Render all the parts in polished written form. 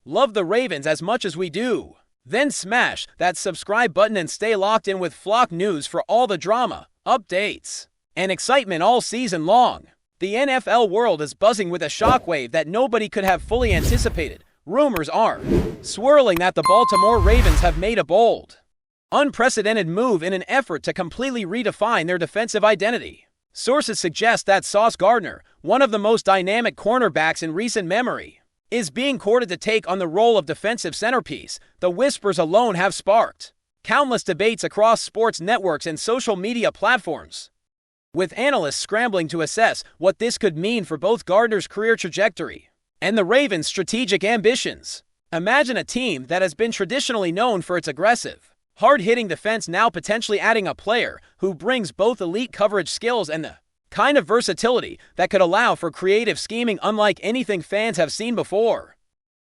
Love the Ravens as much as we do? Then smash that subscribe button and stay locked in with Flock News for all the drama, updates, and excitement all season long. The NFL world is buzzing with a shockwave that nobody could have fully anticipated. Rumors are swirling that the Baltimore Ravens have made a bold, unprecedented move in an effort to completely redefine their defensive identity. Sources suggest that Sauce Gardner, one of the most dynamic cornerbacks in recent memory, is being courted to take on the role of defensive centerpiece. The whispers alone have sparked countless debates across sports networks and social media platforms, with analysts scrambling to assess what this could mean for both Gardner's career trajectory and the Ravens' strategic ambitions. Imagine a team that has been traditionally known for its aggressive, hard-hitting defense now potentially adding a player who brings both elite coverage skills and the kind of versatility that could allow for creative scheming unlike anything fans have seen before.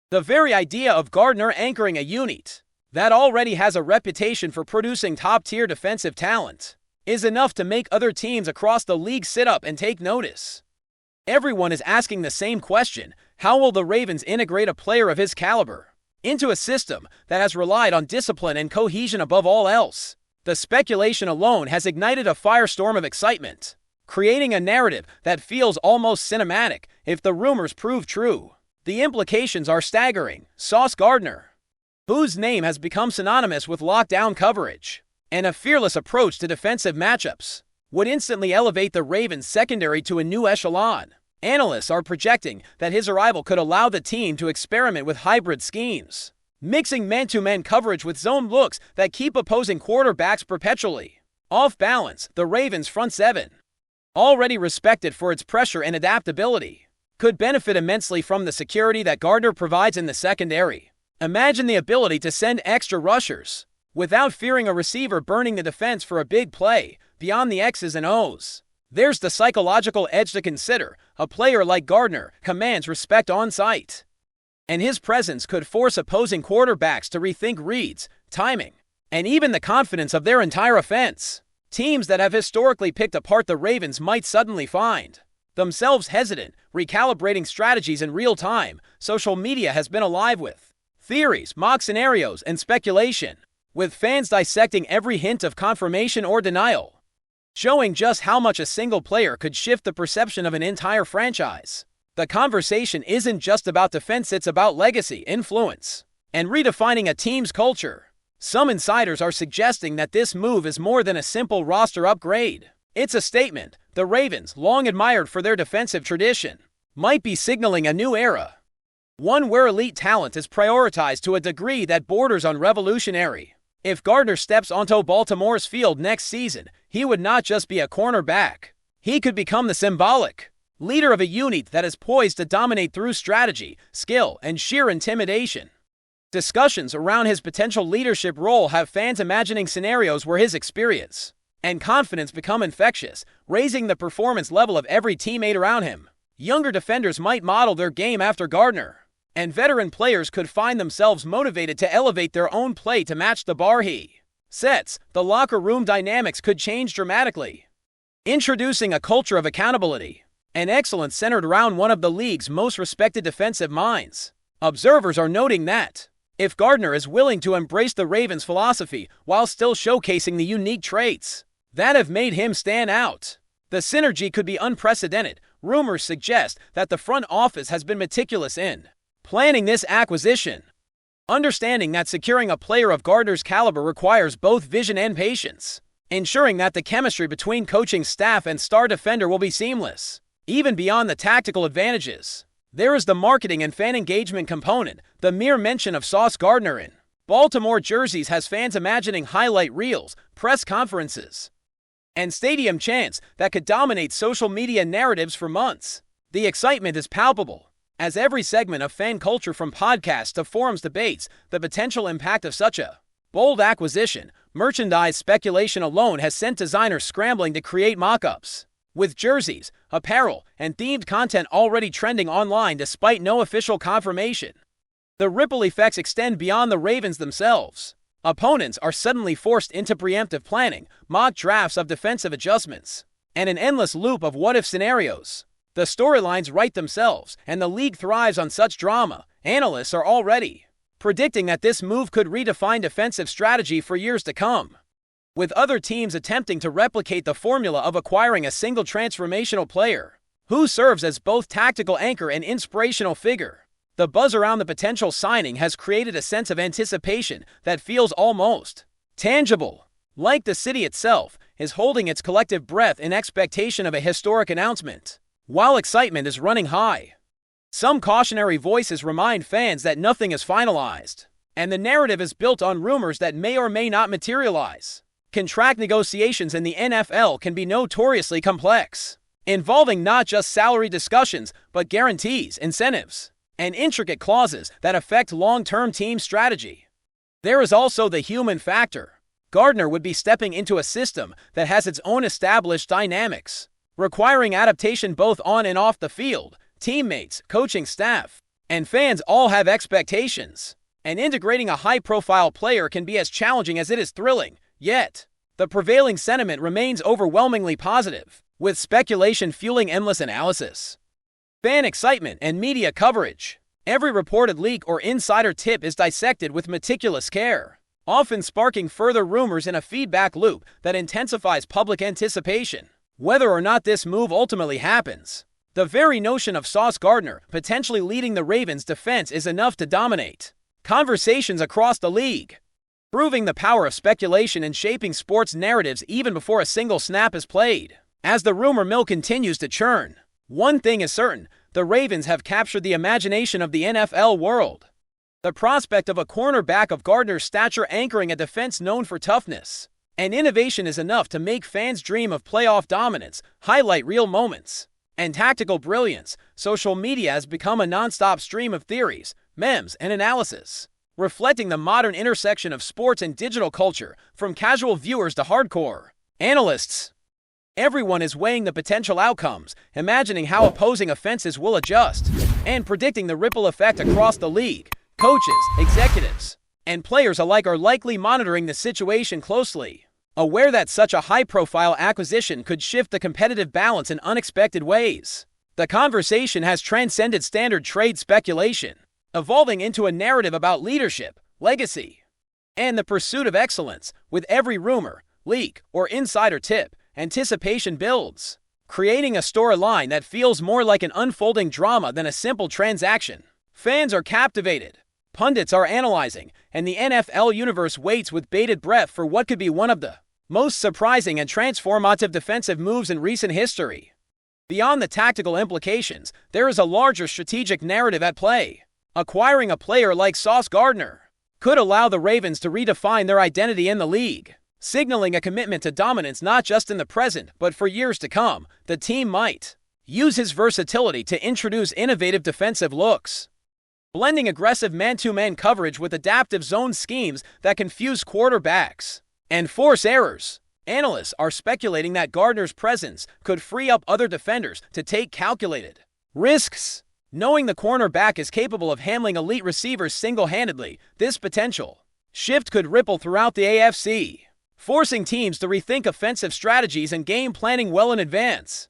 The very idea of Gardner anchoring a unit that already has a reputation for producing top-tier defensive talent is enough to make other teams across the league sit up and take notice. Everyone is asking the same question: how will the Ravens integrate a player of his caliber into a system that has relied on discipline and cohesion above all else? The speculation alone has ignited a firestorm of excitement, creating a narrative that feels almost cinematic. If the rumors prove true, the implications are staggering. Sauce Gardner, whose name has become synonymous with lockdown coverage and a fearless approach to defensive matchups, would instantly elevate the Ravens' secondary to a new echelon. Analysts are projecting that his arrival could allow the team to experiment with hybrid schemes, mixing man-to-man coverage with zone looks that keep opposing quarterbacks perpetually off balance. The Ravens' front seven, already respected for its pressure and adaptability, could benefit immensely from the security that Gardner provides in the secondary. Imagine the ability to send extra rushers without fearing a receiver burning the defense for a big play. Beyond the X's and O's, there's the psychological edge to consider. A player like Gardner commands respect on sight, and his presence could force opposing quarterbacks to rethink reads, timing, and even the confidence of their entire offense. Teams that have historically picked apart the Ravens might suddenly find themselves hesitant, recalibrating strategies in real time. Social media has been alive with theories, mock scenarios, and speculation, with fans dissecting every hint of confirmation or denial, showing just how much a single player could shift the perception of an entire franchise. The conversation isn't just about defense, it's about legacy, influence, and redefining a team's culture. Some insiders are suggesting that this move is more than a simple roster upgrade. It's a statement. The Ravens, long admired for their defensive tradition, might be signaling a new era, one where elite talent is prioritized to a degree that borders on revolutionary. If Gardner steps onto Baltimore's field next season, he would not just be a cornerback. He could become the symbolic leader of a unit that is poised to dominate through strategy, skill, and sheer intimidation. Discussions around his potential leadership role have fans imagining scenarios where his experience and confidence become infectious, raising the performance level of every teammate around him. Younger defenders might model their game after Gardner, and veteran players could find themselves motivated to elevate their own play to match the bar he sets. The locker room dynamics could change dramatically, introducing a culture of accountability and excellence centered around one of the league's most respected defensive minds. Observers are noting that if Gardner is willing to embrace the Ravens' philosophy while still showcasing the unique traits that have made him stand out, the synergy could be unprecedented. Rumors suggest that the front office has been meticulous in planning this acquisition, understanding that securing a player of Gardner's caliber requires both vision and patience, ensuring that the chemistry between coaching staff and star defender will be seamless. Even beyond the tactical advantages, there is the marketing and fan engagement component. The mere mention of Sauce Gardner in Baltimore jerseys has fans imagining highlight reels, press conferences, and stadium chants that could dominate social media narratives for months. The excitement is palpable, as every segment of fan culture from podcasts to forums debates the potential impact of such a bold acquisition. Merchandise speculation alone has sent designers scrambling to create mock-ups, with jerseys, apparel, and themed content already trending online despite no official confirmation. The ripple effects extend beyond the Ravens themselves. Opponents are suddenly forced into preemptive planning, mock drafts of defensive adjustments, and an endless loop of what-if scenarios. The storylines write themselves, and the league thrives on such drama. Analysts are already predicting that this move could redefine defensive strategy for years to come, with other teams attempting to replicate the formula of acquiring a single transformational player who serves as both tactical anchor and inspirational figure. The buzz around the potential signing has created a sense of anticipation that feels almost tangible, like the city itself is holding its collective breath in expectation of a historic announcement. While excitement is running high, some cautionary voices remind fans that nothing is finalized, and the narrative is built on rumors that may or may not materialize. Contract negotiations in the NFL can be notoriously complex, involving not just salary discussions, but guarantees, incentives, and intricate clauses that affect long-term team strategy. There is also the human factor. Gardner would be stepping into a system that has its own established dynamics, requiring adaptation both on and off the field. Teammates, coaching staff, and fans all have expectations, and integrating a high-profile player can be as challenging as it is thrilling. Yet, the prevailing sentiment remains overwhelmingly positive, with speculation fueling endless analysis, fan excitement, and media coverage. Every reported leak or insider tip is dissected with meticulous care, often sparking further rumors in a feedback loop that intensifies public anticipation. Whether or not this move ultimately happens, the very notion of Sauce Gardner potentially leading the Ravens' defense is enough to dominate conversations across the league, proving the power of speculation in shaping sports narratives even before a single snap is played. As the rumor mill continues to churn, one thing is certain: the Ravens have captured the imagination of the NFL world. The prospect of a cornerback of Gardner's stature anchoring a defense known for toughness and innovation is enough to make fans dream of playoff dominance, highlight real moments, and tactical brilliance. Social media has become a non-stop stream of theories, memes, and analysis, reflecting the modern intersection of sports and digital culture, from casual viewers to hardcore analysts. Everyone is weighing the potential outcomes, imagining how opposing offenses will adjust, and predicting the ripple effect across the league. Coaches, executives, and players alike are likely monitoring the situation closely, aware that such a high-profile acquisition could shift the competitive balance in unexpected ways. The conversation has transcended standard trade speculation, evolving into a narrative about leadership, legacy, and the pursuit of excellence. With every rumor, leak, or insider tip, anticipation builds, creating a storyline that feels more like an unfolding drama than a simple transaction. Fans are captivated, pundits are analyzing, and the NFL universe waits with bated breath for what could be one of the most surprising and transformative defensive moves in recent history. Beyond the tactical implications, there is a larger strategic narrative at play. Acquiring a player like Sauce Gardner could allow the Ravens to redefine their identity in the league, signaling a commitment to dominance not just in the present but for years to come. The team might use his versatility to introduce innovative defensive looks, blending aggressive man-to-man coverage with adaptive zone schemes that confuse quarterbacks and force errors. Analysts are speculating that Gardner's presence could free up other defenders to take calculated risks. Knowing the cornerback is capable of handling elite receivers single-handedly, this potential shift could ripple throughout the AFC, forcing teams to rethink offensive strategies and game planning well in advance.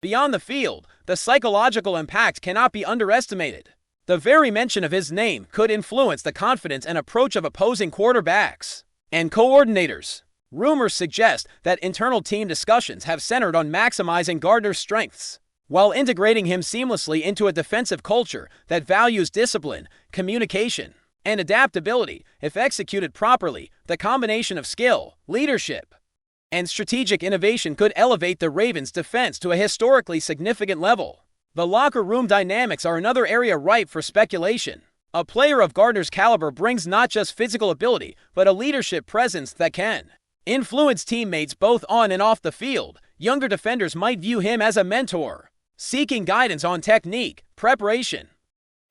Beyond the field, the psychological impact cannot be underestimated. The very mention of his name could influence the confidence and approach of opposing quarterbacks and coordinators. Rumors suggest that internal team discussions have centered on maximizing Gardner's strengths, while integrating him seamlessly into a defensive culture that values discipline, communication, and adaptability. If executed properly, the combination of skill, leadership, and strategic innovation could elevate the Ravens' defense to a historically significant level. The locker room dynamics are another area ripe for speculation. A player of Gardner's caliber brings not just physical ability, but a leadership presence that can influence teammates both on and off the field. Younger defenders might view him as a mentor, seeking guidance on technique, preparation,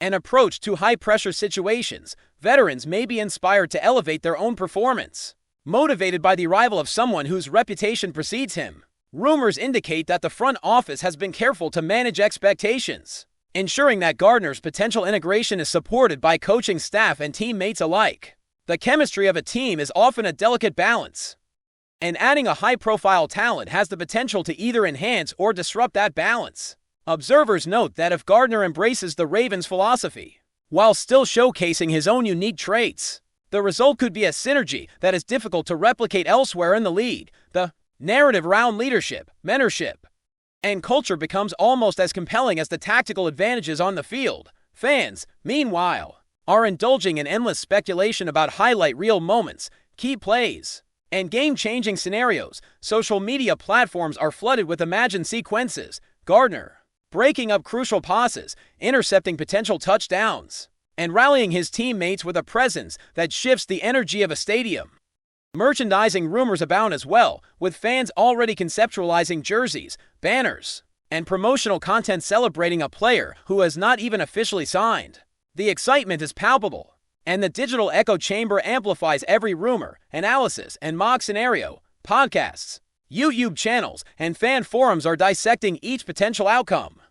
and approach to high-pressure situations. Veterans may be inspired to elevate their own performance, motivated by the arrival of someone whose reputation precedes him. Rumors indicate that the front office has been careful to manage expectations, ensuring that Gardner's potential integration is supported by coaching staff and teammates alike. The chemistry of a team is often a delicate balance, and adding a high-profile talent has the potential to either enhance or disrupt that balance. Observers note that if Gardner embraces the Ravens' philosophy while still showcasing his own unique traits. The result could be a synergy that is difficult to replicate elsewhere in the league. The narrative around leadership, mentorship, and culture becomes almost as compelling as the tactical advantages on the field. Fans, meanwhile, are indulging in endless speculation about highlight reel moments, key plays, and game-changing scenarios. Social media platforms are flooded with imagined sequences. Gardner breaking up crucial passes, intercepting potential touchdowns, and rallying his teammates with a presence that shifts the energy of a stadium. Merchandising rumors abound as well, with fans already conceptualizing jerseys, banners, and promotional content celebrating a player who has not even officially signed. The excitement is palpable, and the digital echo chamber amplifies every rumor, analysis, and mock scenario. Podcasts, YouTube channels, and fan forums are dissecting each potential outcome,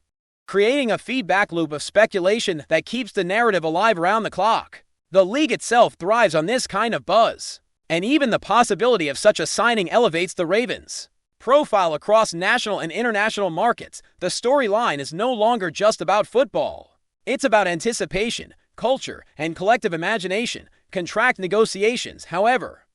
creating a feedback loop of speculation that keeps the narrative alive around the clock. The league itself thrives on this kind of buzz, and even the possibility of such a signing elevates the Ravens' profile across national and international markets. The storyline is no longer just about football. It's about anticipation, culture, and collective imagination. Contract negotiations, however,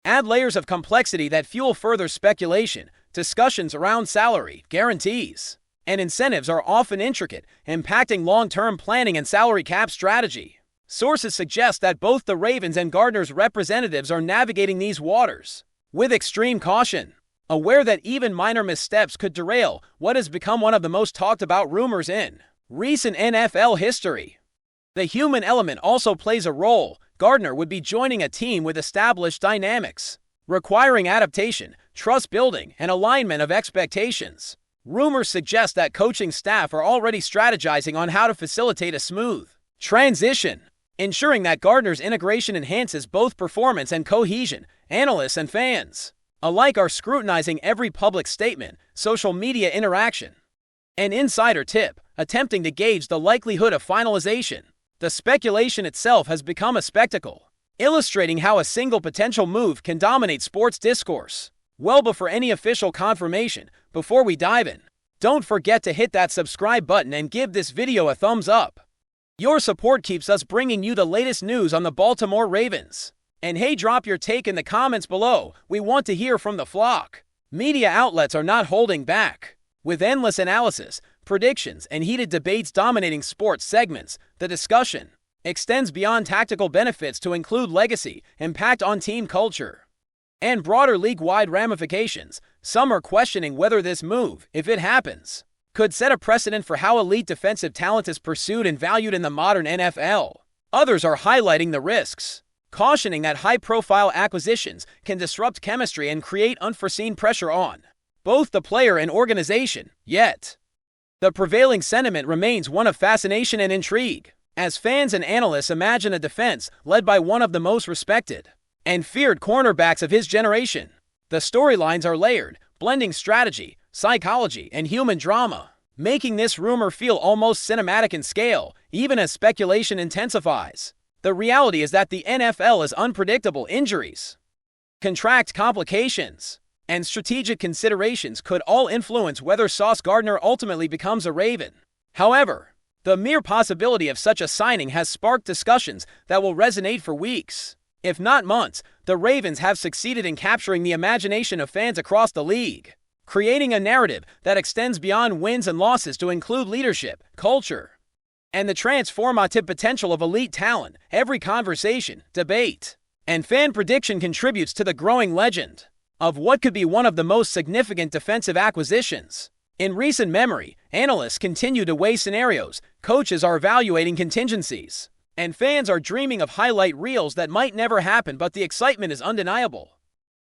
add layers of complexity that fuel further speculation. Discussions around salary, guarantees, and incentives are often intricate, impacting long-term planning and salary cap strategy. Sources suggest that both the Ravens and Gardner's representatives are navigating these waters with extreme caution, aware that even minor missteps could derail what has become one of the most talked about rumors in recent NFL history. The human element also plays a role. Gardner would be joining a team with established dynamics, requiring adaptation, trust building, and alignment of expectations. Rumors suggest that coaching staff are already strategizing on how to facilitate a smooth transition, ensuring that Gardner's integration enhances both performance and cohesion. Analysts and fans alike are scrutinizing every public statement, social media interaction, and insider tip, attempting to gauge the likelihood of finalization. The speculation itself has become a spectacle, illustrating how a single potential move can dominate sports discourse. Well before any official confirmation, before we dive in, don't forget to hit that subscribe button and give this video a thumbs up. Your support keeps us bringing you the latest news on the Baltimore Ravens. And hey, drop your take in the comments below. We want to hear from the flock. Media outlets are not holding back, with endless analysis, predictions, and heated debates dominating sports segments. The discussion extends beyond tactical benefits to include legacy, impact on team culture, and broader league-wide ramifications. Some are questioning whether this move, if it happens, could set a precedent for how elite defensive talent is pursued and valued in the modern NFL. Others are highlighting the risks, cautioning that high-profile acquisitions can disrupt chemistry and create unforeseen pressure on both the player and organization. Yet, the prevailing sentiment remains one of fascination and intrigue, as fans and analysts imagine a defense led by one of the most respected and feared cornerbacks of his generation. The storylines are layered, blending strategy, psychology, and human drama, making this rumor feel almost cinematic in scale. Even as speculation intensifies, the reality is that the NFL is unpredictable. Injuries, contract complications, and strategic considerations could all influence whether Sauce Gardner ultimately becomes a Raven. However, the mere possibility of such a signing has sparked discussions that will resonate for weeks, if not months. The Ravens have succeeded in capturing the imagination of fans across the league, creating a narrative that extends beyond wins and losses to include leadership, culture, and the transformative potential of elite talent. Every conversation, debate, and fan prediction contributes to the growing legend of what could be one of the most significant defensive acquisitions in recent memory. Analysts continue to weigh scenarios, coaches are evaluating contingencies, and fans are dreaming of highlight reels that might never happen, but the excitement is undeniable.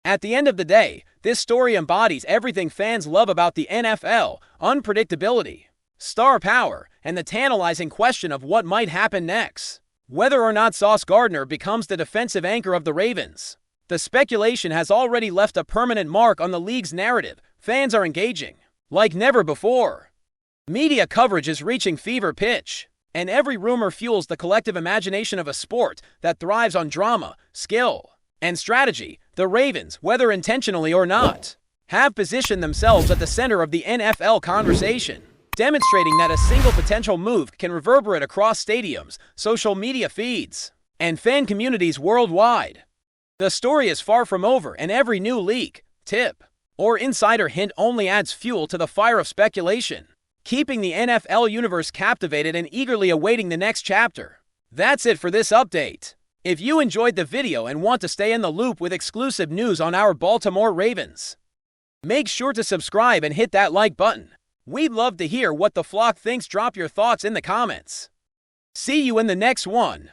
At the end of the day, this story embodies everything fans love about the NFL: unpredictability, star power, and the tantalizing question of what might happen next. Whether or not Sauce Gardner becomes the defensive anchor of the Ravens, the speculation has already left a permanent mark on the league's narrative. Fans are engaging like never before. Media coverage is reaching fever pitch, and every rumor fuels the collective imagination of a sport that thrives on drama, skill, and strategy. The Ravens, whether intentionally or not, have positioned themselves at the center of the NFL conversation, demonstrating that a single potential move can reverberate across stadiums, social media feeds, and fan communities worldwide. The story is far from over, and every new leak, tip, or insider hint only adds fuel to the fire of speculation, keeping the NFL universe captivated and eagerly awaiting the next chapter. That's it for this update. If you enjoyed the video and want to stay in the loop with exclusive news on our Baltimore Ravens, make sure to subscribe and hit that like button. We'd love to hear what the flock thinks. Drop your thoughts in the comments. See you in the next one.